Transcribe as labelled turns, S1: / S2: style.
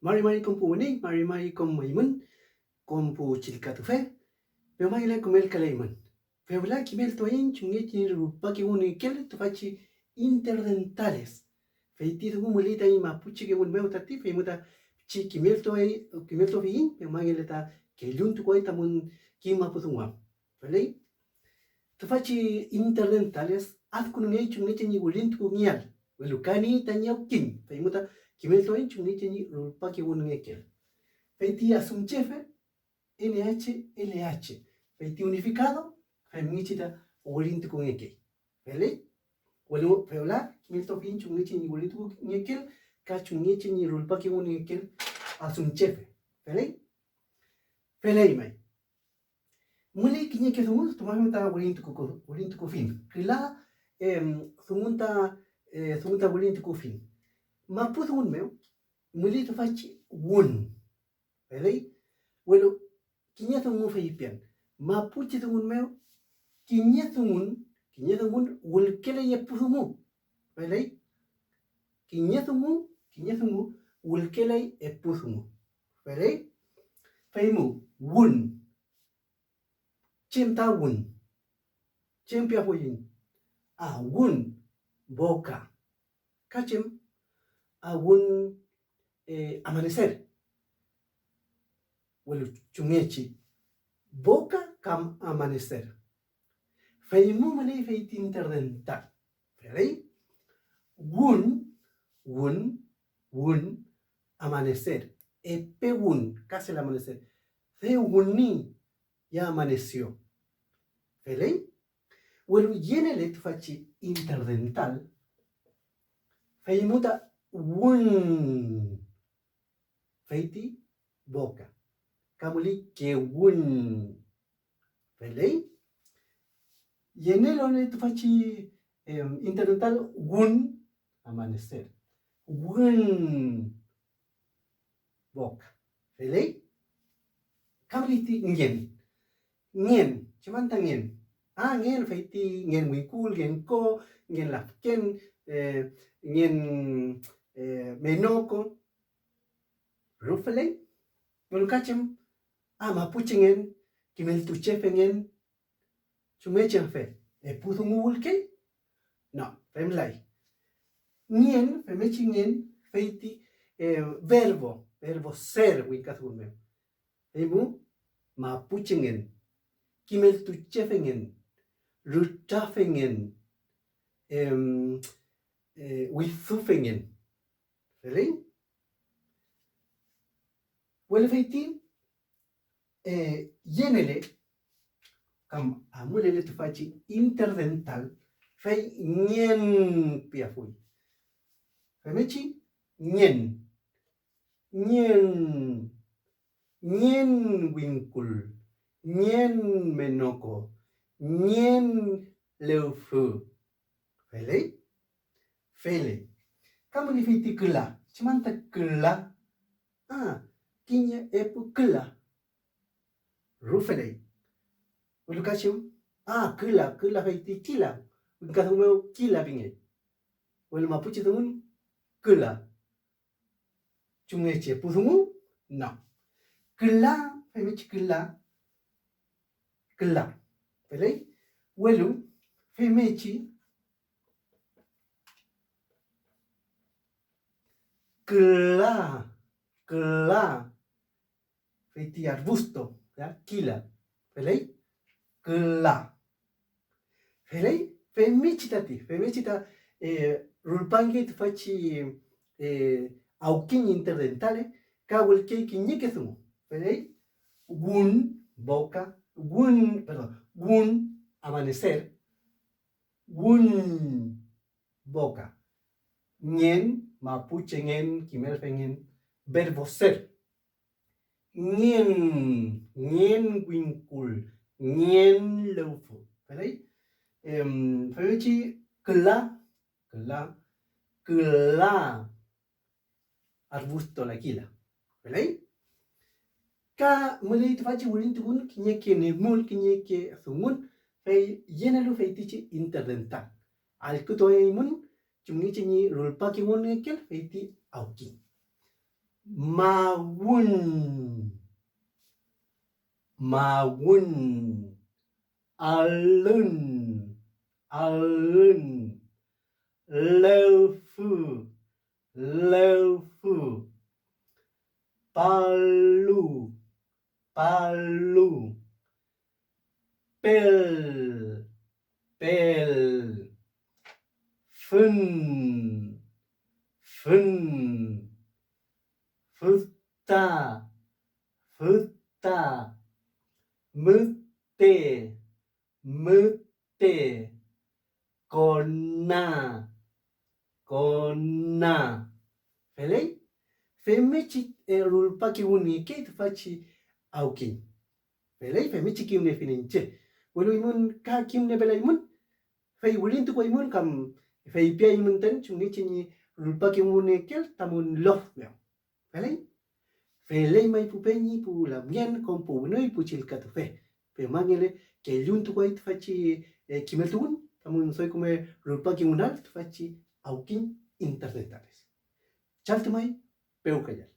S1: Mari-mari kompuuni, mari-mari komaimun, kompu chilcatufe, peomaile comel caleiman. Feula kibel toin chungeti rupaki uni kel tofachi interdentales. Feitido gumulita y mapuche que un meu tati, feimuta chi kimelto fiin, peomaileta que junto coita mun kima putunwa. Felei? Tofachi interdentales, ad kun ngei chungeti ni gulintu mial. Welukani tanyau kin, feimuta kimelto in chungeti ni rupaki uni ekel. Feiti asumchefe, NH, feiti unificado, feimichita ulintu con ekel. Vele? Welu feula, kimilto fin chungichi ni ulintu ekel, ka chungichi ni rulpaki uni ekel asumchefe. Vele? Vele mai. Muli kinye ke sumun, tumamita ulintu ko fin. Kila sumunta ulintu ko fin. Mapu sumun meu, muli to fachi wun. Vele? Welu kinyatun feipian mapuche tungun meu kinyatun wulkele yepusumu velei kinyatun wulkele epusumu velei feimu wun chimta wun chimpia huyin a wun boca kachim a wun amanecer welu chungechi boca cam amanecer. Feimu malei feiti interdental. Ferei? Wun, amanecer. Epe wun, casi el amanecer. Fe wuni, ya amaneció. Ferei? Welu yenele tu faci interdental. Feimuta wun. Feiti boca. Camuli que wun. Velei? Yenelo tu faci interdental wun amanecer. Wun boca. Velei? Camuli ti ngen. Ngen. Chimanta ngen. Ngen feiti ngen wikul, ngen ko, ngen lafken, ngen menoko. Rufelei? Welukachem. Mapuche ngen. Kimel tu chefe ngen. Chumechen fe. Puthungu wulke? No, femlai. Nien, femechi nien, feiti verbo ser wikazulme. Emu mapuche ngen. Kimel tu chefe ngen. Rutafe ngen. Withufe ngen. Felei? Wele feiti yenele kam amulele tu faci interdental fei nien piafui. Femechi nien winkul, nien menoko, nien leufu. Felei? Fele. Kamu ni feiti kela. Chimanta kela. Kinya epu kela. Rufelei. Ulukasium, kela feiti kila. Unkasumeu kila pinge. Welu mapuche tumun kela. Chungeche pusumu? No. Kela, femechi kela. Kela. Felei? Welu, femechi kela. Feiti arbusto. ¿Ya? Kila. Felei? Kela. Felei? Femechita rulpange tu faci aukin interdentale kawel keiki nyikesumu. Felei? Wun boca, wun amanecer, wun boca. Nien mapuche ngen kimelfe ngen verbo ser. Nien winkul, nien leufu. Felei? Femechi kela arbusto la kila. Felei? Ka mulei tu faci ulin tugun kinyeke nemul kinyeke sumun fei yenelu feitici interdental. Alkuto mun chungici ni rulpaki mun ekel feiti auki. Mawun, mawun, alun, alun, lofu, lofu, palu, palu, pel, pel, fun, fun, futta, futta, mutte, mutte, konna, konna. Felei? Femici rulpa ki uni ke tu faci aukin. Felei femici kim ne fininche. Welu imun ka kim ne bela imun. Fei wulin tu ko imun kam fei pia imun ten chungi chini rulpa ki uni kel tamun lof meo. Felei? Felei mai pu penyi pu la mien kom pu noi pu chilka tu fe. Pe mangele ke lun tu ko it faci kimel tu un. Tamun soy come rulpa ki unal tu faci aukin internetales. Chaltumai peu kayal.